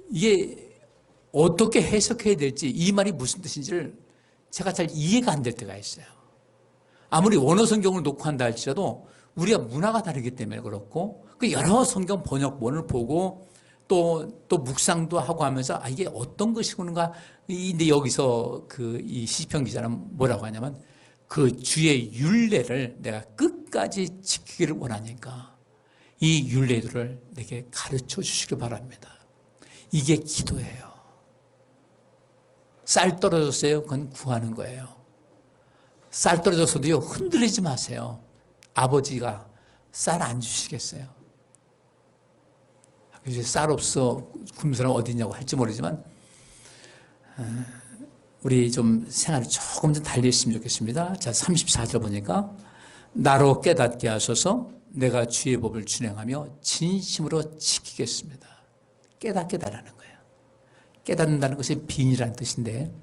이게 어떻게 해석해야 될지 이 말이 무슨 뜻인지를 제가 잘 이해가 안 될 때가 있어요. 아무리 원어 성경을 놓고 한다 할지라도 우리가 문화가 다르기 때문에 그렇고 그 여러 성경 번역본을 보고 또 묵상도 하고 하면서 이게 어떤 것이구나. 근데 여기서 이 시편 기자는 뭐라고 하냐면 그 주의 율례를 내가 끝까지 지키기를 원하니까 이 율례들을 내게 가르쳐 주시길 바랍니다. 이게 기도예요. 쌀 떨어졌어요? 그건 구하는 거예요. 쌀 떨어졌어도요, 흔들리지 마세요. 아버지가 쌀 안 주시겠어요? 이제 쌀 없어 굶는 사람 어디 있냐고 할지 모르지만 우리 좀 생활이 조금 좀 달리했으면 좋겠습니다. 자, 34절 보니까 나로 깨닫게 하소서 내가 주의 법을 준행하며 진심으로 지키겠습니다. 깨닫게 달라는 거예요. 깨닫는다는 것이 빈이라는 뜻인데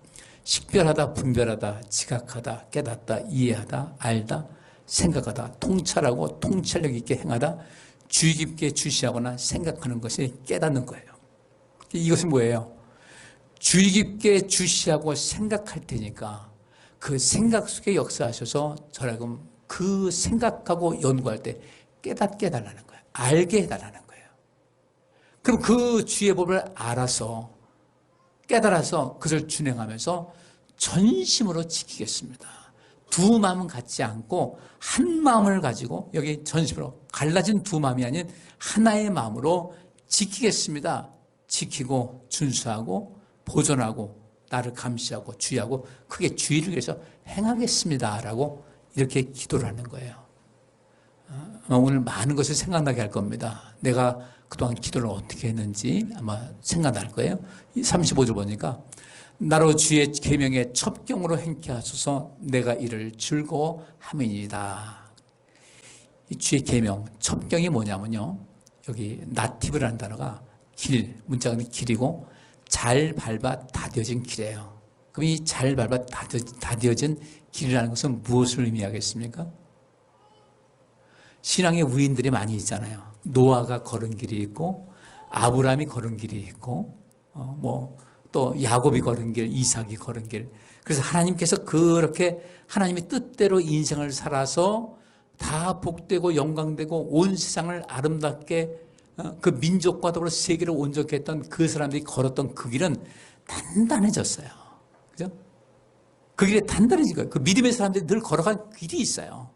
식별하다, 분별하다, 지각하다, 깨닫다, 이해하다, 알다, 생각하다, 통찰하고 통찰력 있게 행하다, 주의 깊게 주시하거나 생각하는 것이 깨닫는 거예요. 이것은 뭐예요? 주의 깊게 주시하고 생각할 테니까 그 생각 속에 역사하셔서 저라고 그 생각하고 연구할 때 깨닫게 해달라는 거예요. 알게 해달라는 거예요. 그럼 그 주의 법을 알아서 깨달아서 그것을 준행하면서 전심으로 지키겠습니다. 두 마음은 같지 않고 한 마음을 가지고 여기 전심으로 갈라진 두 마음이 아닌 하나의 마음으로 지키겠습니다. 지키고 준수하고 보존하고 나를 감시하고 주의하고 크게 주의를 위해서 행하겠습니다. 라고 이렇게 기도를 하는 거예요. 오늘 많은 것을 생각나게 할 겁니다. 내가 그동안 기도를 어떻게 했는지 아마 생각날 거예요. 35절 보니까 나로 주의 계명에 첩경으로 행케 하소서 내가 이를 즐거워함이니이다. 이 주의 계명, 첩경이 뭐냐면요. 여기 나티브라는 단어가 길, 문자가 길이고 잘 밟아 다뎌진 길이에요. 그럼 이 잘 밟아 다뎌진 길이라는 것은 무엇을 의미하겠습니까? 신앙의 우인들이 많이 있잖아요. 노아가 걸은 길이 있고 아브라함이 걸은 길이 있고 또 야곱이 걸은 길, 이삭이 걸은 길. 그래서 하나님께서 그렇게 하나님의 뜻대로 인생을 살아서 다 복되고 영광되고 온 세상을 아름답게 그 민족과 더불어 세계를 온전케 했던 그 사람들이 걸었던 그 길은 단단해졌어요. 그죠? 그 길이 단단해진 거예요. 그 믿음의 사람들이 늘 걸어간 길이 있어요.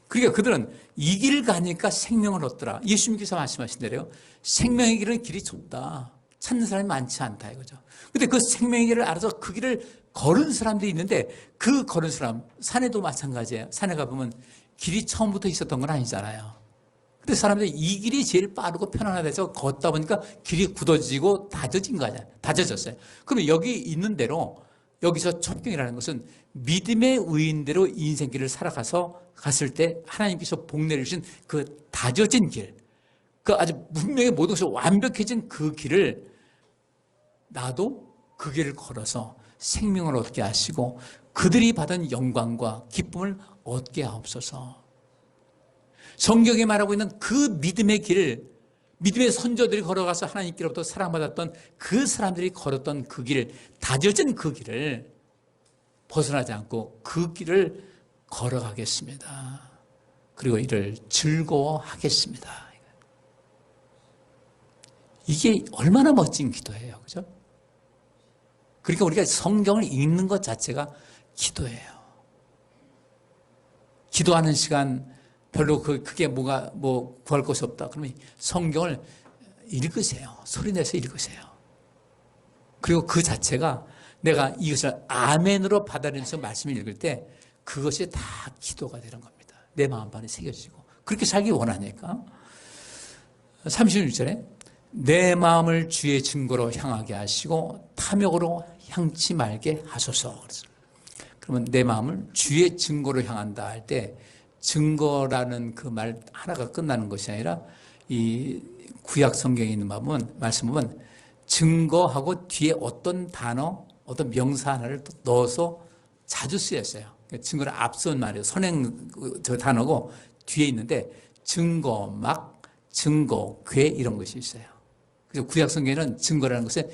그러니까 그들은 이 길을 가니까 생명을 얻더라. 예수님께서 말씀하신 대로요. 생명의 길은 길이 좁다. 찾는 사람이 많지 않다 이거죠. 근데 그 생명의 길을 알아서 그 길을 걸은 사람들이 있는데 그 걸은 사람, 산에도 마찬가지예요. 산에 가보면 길이 처음부터 있었던 건 아니잖아요. 근데 사람들이 이 길이 제일 빠르고 편안하다해서 걷다 보니까 길이 굳어지고 다져진 거 아니야. 다져졌어요. 그러면 여기 있는 대로 여기서 첩경이라는 것은 믿음의 의인대로 인생길을 살아가서 갔을 때 하나님께서 복 내주신 그 다져진 길, 그 아주 분명히 모든 것이 완벽해진 그 길을 나도 그 길을 걸어서 생명을 얻게 하시고 그들이 받은 영광과 기쁨을 얻게 하옵소서. 성경에 말하고 있는 그 믿음의 길을 믿음의 선조들이 걸어가서 하나님께로부터 사랑받았던 그 사람들이 걸었던 그 길, 다져진 그 길을 벗어나지 않고 그 길을 걸어가겠습니다. 그리고 이를 즐거워하겠습니다. 이게 얼마나 멋진 기도예요. 그죠? 그러니까 우리가 성경을 읽는 것 자체가 기도예요. 기도하는 시간 별로 그게 구할 것이 없다. 그러면 성경을 읽으세요. 소리내서 읽으세요. 그리고 그 자체가 내가 이것을 아멘으로 받아들이면서 말씀을 읽을 때 그것이 다 기도가 되는 겁니다. 내 마음판에 새겨지고. 그렇게 살기 원하니까. 36절에 내 마음을 주의 증거로 향하게 하시고 탐욕으로 향치 말게 하소서. 그러면 내 마음을 주의 증거로 향한다 할 때 증거라는 그 말 하나가 끝나는 것이 아니라 이 구약 성경에 있는 말씀 보면 증거하고 뒤에 어떤 단어, 어떤 명사 하나를 또 넣어서 자주 쓰였어요. 증거를 앞선 말이에요. 선행 저 단어고 뒤에 있는데 증거, 막, 증거, 궤 이런 것이 있어요. 그래서 구약 성경에는 증거라는 것은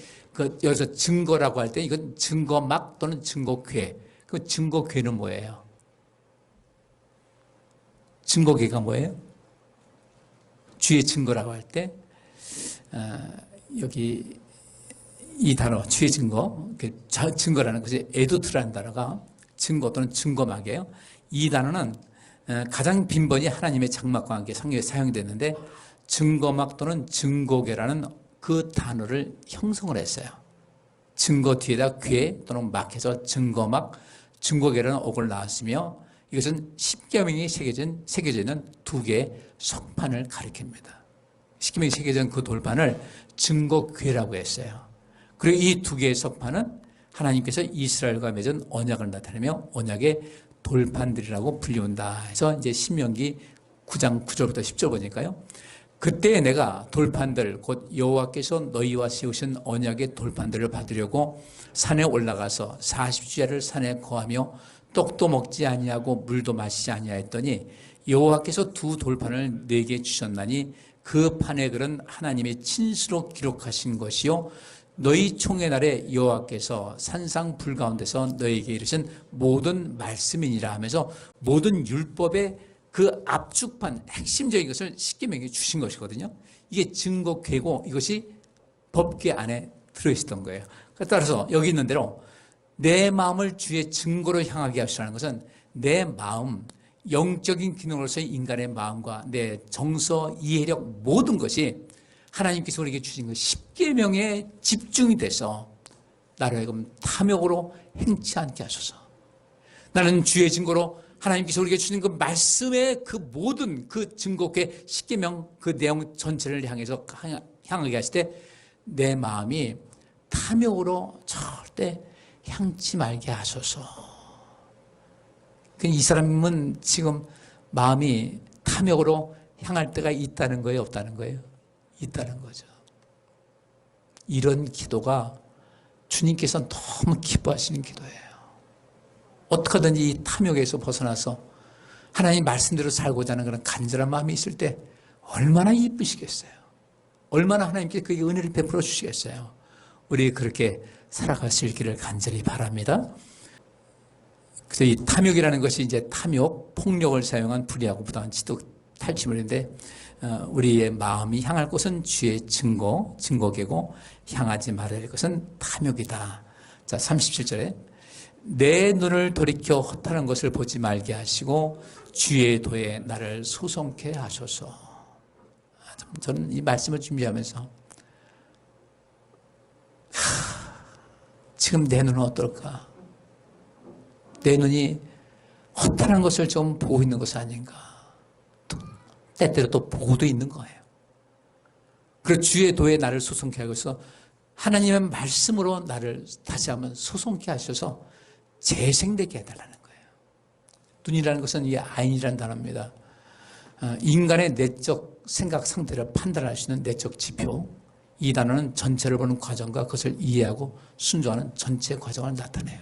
여기서 증거라고 할 때 이건 증거 막 또는 증거 궤. 그 증거 궤는 뭐예요? 증거궤가 뭐예요? 주의 증거라고 할 때 여기 이 단어 주의 증거, 증거라는 것이 에도트라는 단어가 증거 또는 증거막이에요. 이 단어는 가장 빈번히 하나님의 장막과 함께 성경에 사용됐는데 증거막 또는 증거궤라는 그 단어를 형성을 했어요. 증거 뒤에다 궤 또는 막해서 증거막, 증거궤라는 어구를 낳았으며 이것은 십계명이 새겨져 있는 두 개의 석판을 가리킵니다. 십계명이 새겨져 있는 그 돌판을 증거궤라고 했어요. 그리고 이 두 개의 석판은 하나님께서 이스라엘과 맺은 언약을 나타내며 언약의 돌판들이라고 불리운다 해서 이제 신명기 9장 9절부터 10절 보니까요. 그때 내가 돌판들 곧 여호와께서 너희와 세우신 언약의 돌판들을 받으려고 산에 올라가서 40주야를 산에 거하며 떡도 먹지 아니하고 물도 마시지 아니하였더니 여호와께서 두 돌판을 내게 주셨나니 그 판의 글은 하나님의 친수로 기록하신 것이요 너희 총회 날에 여호와께서 산상 불 가운데서 너희에게 이르신 모든 말씀이니라 하면서 모든 율법의 그 압축판 핵심적인 것을 십계명에 주신 것이거든요. 이게 증거궤고 이것이 법궤 안에 들어있었던 거예요. 따라서 여기 있는 대로 내 마음을 주의 증거로 향하게 하시라는 것은 내 마음, 영적인 기능으로서의 인간의 마음과 내 정서, 이해력 모든 것이 하나님께서 우리에게 주신 그 십계명에 집중이 돼서 나를 하여금 탐욕으로 행치 않게 하소서. 나는 주의 증거로 하나님께서 우리에게 주신 그 말씀의 그 모든 그 증거의 십계명 그 내용 전체를 향해서 향하게 하실 때 내 마음이 탐욕으로 절대 향치 말게 하소서. 이 사람은 지금 마음이 탐욕으로 향할 때가 있다는 거예요, 없다는 거예요? 있다는 거죠. 이런 기도가 주님께서 너무 기뻐하시는 기도예요. 어떻게든지 이 탐욕에서 벗어나서 하나님 말씀대로 살고자 하는 그런 간절한 마음이 있을 때 얼마나 이쁘시겠어요. 얼마나 하나님께 그에게 은혜를 베풀어 주시겠어요. 우리 그렇게 살아갈 수 있기를 간절히 바랍니다. 그래서 이 탐욕이라는 것이 이제 탐욕, 폭력을 사용한 불의하고 부당한 지독 탈취물인데 우리의 마음이 향할 곳은 주의 증거계고 향하지 말아야 할 것은 탐욕이다. 자, 37절에 내 눈을 돌이켜 헛하는 것을 보지 말게 하시고 주의 도에 나를 소송케 하소서. 저는 이 말씀을 준비하면서 지금 내 눈은 어떨까? 내 눈이 허탄한 것을 좀 보고 있는 것이 아닌가? 때때로 또 보고도 있는 거예요. 그리고 주의 도에 나를 소송케 하셔서 하나님의 말씀으로 나를 다시 한번 소송케 하셔서 재생되게 해달라는 거예요. 눈이라는 것은 이 아인이라는 단어입니다. 인간의 내적 생각 상태를 판단할 수 있는 내적 지표. 이 단어는 전체를 보는 과정과 그것을 이해하고 순종하는 전체 과정을 나타내요.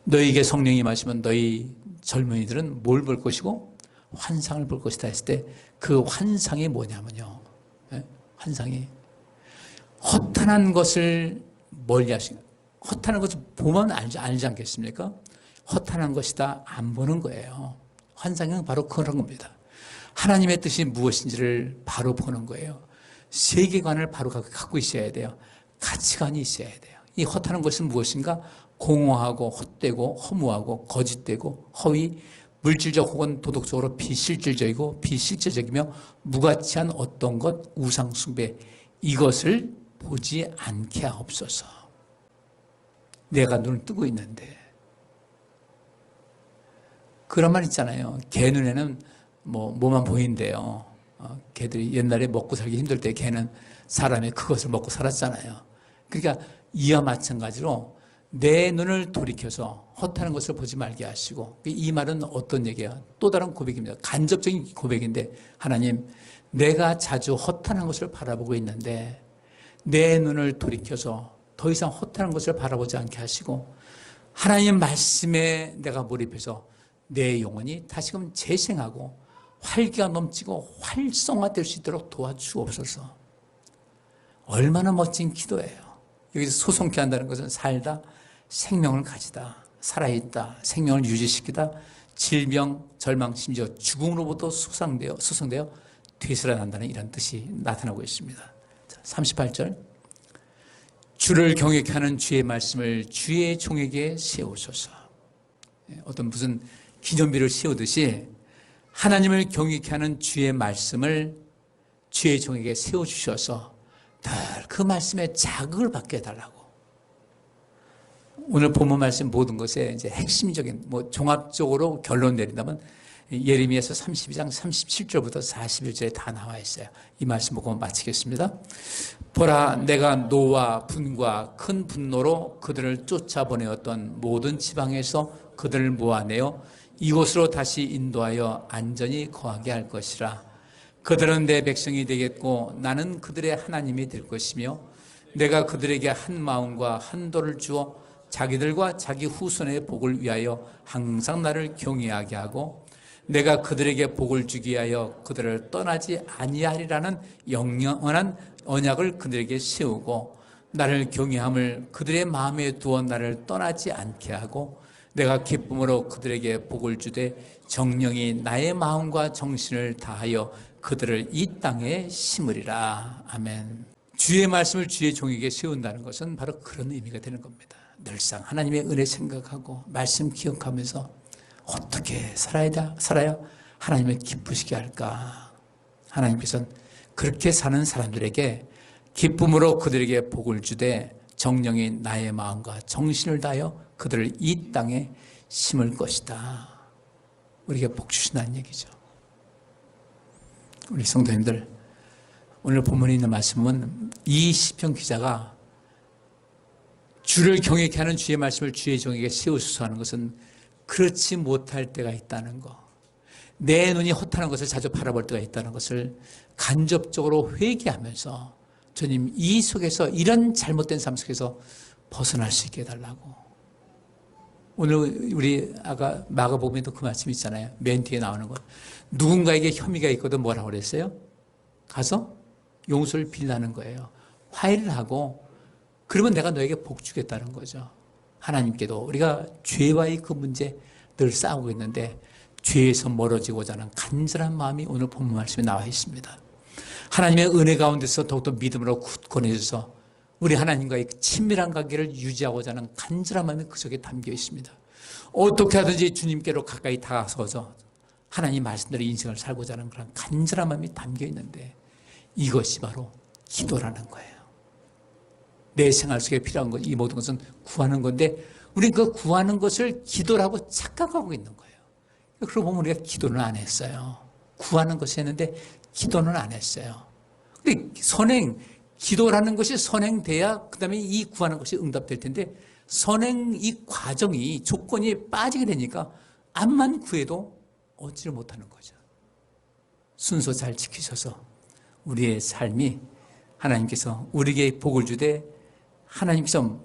너희에게 성령이 임하시면 너희 젊은이들은 뭘 볼 것이고 환상을 볼 것이다 했을 때 그 환상이 뭐냐면요. 환상이 허탄한 것을 멀리 하시고 허탄한 것을 보면 알지 않겠습니까? 허탄한 것이다 안 보는 거예요. 환상은 바로 그런 겁니다. 하나님의 뜻이 무엇인지를 바로 보는 거예요. 세계관을 바로 갖고 있어야 돼요. 가치관이 있어야 돼요. 이 허탄한 것은 무엇인가? 공허하고 헛되고 허무하고 거짓되고 허위, 물질적 혹은 도덕적으로 비실질적이고 비실제적이며 무가치한 어떤 것, 우상 숭배, 이것을 보지 않게 하옵소서. 내가 눈을 뜨고 있는데 그런 말 있잖아요. 개 눈에는 뭐만 보인대요. 개들이 옛날에 먹고 살기 힘들 때 개는 사람이 그것을 먹고 살았잖아요. 그러니까 이와 마찬가지로 내 눈을 돌이켜서 허탄한 것을 보지 말게 하시고, 이 말은 어떤 얘기야? 또 다른 고백입니다. 간접적인 고백인데, 하나님, 내가 자주 허탄한 것을 바라보고 있는데 내 눈을 돌이켜서 더 이상 허탄한 것을 바라보지 않게 하시고 하나님 말씀에 내가 몰입해서 내 영혼이 다시금 재생하고 활기가 넘치고 활성화될 수 있도록 도와주옵소서. 얼마나 멋진 기도예요. 여기서 소송케 한다는 것은 살다, 생명을 가지다, 살아있다, 생명을 유지시키다, 질병, 절망, 심지어 죽음으로부터 수상되어 되살아난다는 이런 뜻이 나타나고 있습니다. 38절 주를 경외케 하는 주의 말씀을 주의 종에게 세우소서. 어떤 무슨 기념비를 세우듯이 하나님을 경외케 하는 주의 말씀을 주의 종에게 세워주셔서 늘 그 말씀에 자극을 받게 해달라고. 오늘 본문 말씀 모든 것에 이제 핵심적인 종합적으로 결론 내린다면 예레미야서 32장 37절부터 41절에 다 나와 있어요. 이 말씀 보고 마치겠습니다. 보라, 내가 노와 분과 큰 분노로 그들을 쫓아보내었던 모든 지방에서 그들을 모아내어 이곳으로 다시 인도하여 안전히 거하게 할 것이라. 그들은 내 백성이 되겠고 나는 그들의 하나님이 될 것이며 내가 그들에게 한 마음과 한 도를 주어 자기들과 자기 후손의 복을 위하여 항상 나를 경외하게 하고 내가 그들에게 복을 주기 위하여 그들을 떠나지 아니하리라는 영원한 언약을 그들에게 세우고 나를 경외함을 그들의 마음에 두어 나를 떠나지 않게 하고 내가 기쁨으로 그들에게 복을 주되 정령이 나의 마음과 정신을 다하여 그들을 이 땅에 심으리라. 아멘. 주의 말씀을 주의 종에게 세운다는 것은 바로 그런 의미가 되는 겁니다. 늘상 하나님의 은혜 생각하고 말씀 기억하면서 어떻게 살아야 하나님을 기쁘시게 할까? 하나님께서는 그렇게 사는 사람들에게 기쁨으로 그들에게 복을 주되 정령이 나의 마음과 정신을 다하여 그들을 이 땅에 심을 것이다. 우리에게 복 주신다는 얘기죠. 우리 성도님들, 오늘 본문에 있는 말씀은 이 시편 기자가 주를 경외케 하는 주의 말씀을 주의 종에게 세우소서 하는 것은 그렇지 못할 때가 있다는 것, 내 눈이 허탄한 것을 자주 바라볼 때가 있다는 것을 간접적으로 회개하면서 주님 이 속에서 이런 잘못된 삶 속에서 벗어날 수 있게 해달라고. 오늘 우리 아까 마가복음에도 그 말씀 있잖아요. 맨 뒤에 나오는 것. 누군가에게 혐의가 있거든 뭐라고 그랬어요? 가서 용서를 빌라는 거예요. 화해를 하고 그러면 내가 너에게 복 주겠다는 거죠. 하나님께도 우리가 죄와의 그 문제 늘 싸우고 있는데 죄에서 멀어지고자 하는 간절한 마음이 오늘 본문 말씀에 나와 있습니다. 하나님의 은혜 가운데서 더욱더 믿음으로 굳건해져서 우리 하나님과의 친밀한 관계를 유지하고자 하는 간절한 마음이 그 속에 담겨 있습니다. 어떻게 하든지 주님께로 가까이 다가서서 하나님 말씀대로 인생을 살고자 하는 그런 간절한 마음이 담겨 있는데 이것이 바로 기도라는 거예요. 내 생활 속에 필요한 것, 이 모든 것은 구하는 건데 우리는 그 구하는 것을 기도라고 착각하고 있는 거예요. 그러고 보면 우리가 기도는 안 했어요. 구하는 것을 했는데 기도는 안 했어요. 근데 기도라는 것이 선행돼야 그 다음에 이 구하는 것이 응답될 텐데 선행 이 과정이 조건이 빠지게 되니까 암만 구해도 얻지를 못하는 거죠. 순서 잘 지키셔서 우리의 삶이 하나님께서 우리에게 복을 주되 하나님께서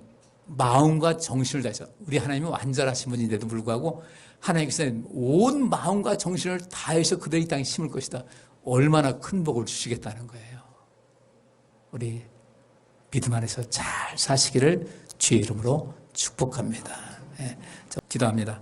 마음과 정신을 다해서 우리 하나님은 완전하신 분인데도 불구하고 하나님께서 온 마음과 정신을 다해서 그들이 이 땅에 심을 것이다. 얼마나 큰 복을 주시겠다는 거예요. 우리 믿음 안에서 잘 사시기를 주의 이름으로 축복합니다. 네, 기도합니다.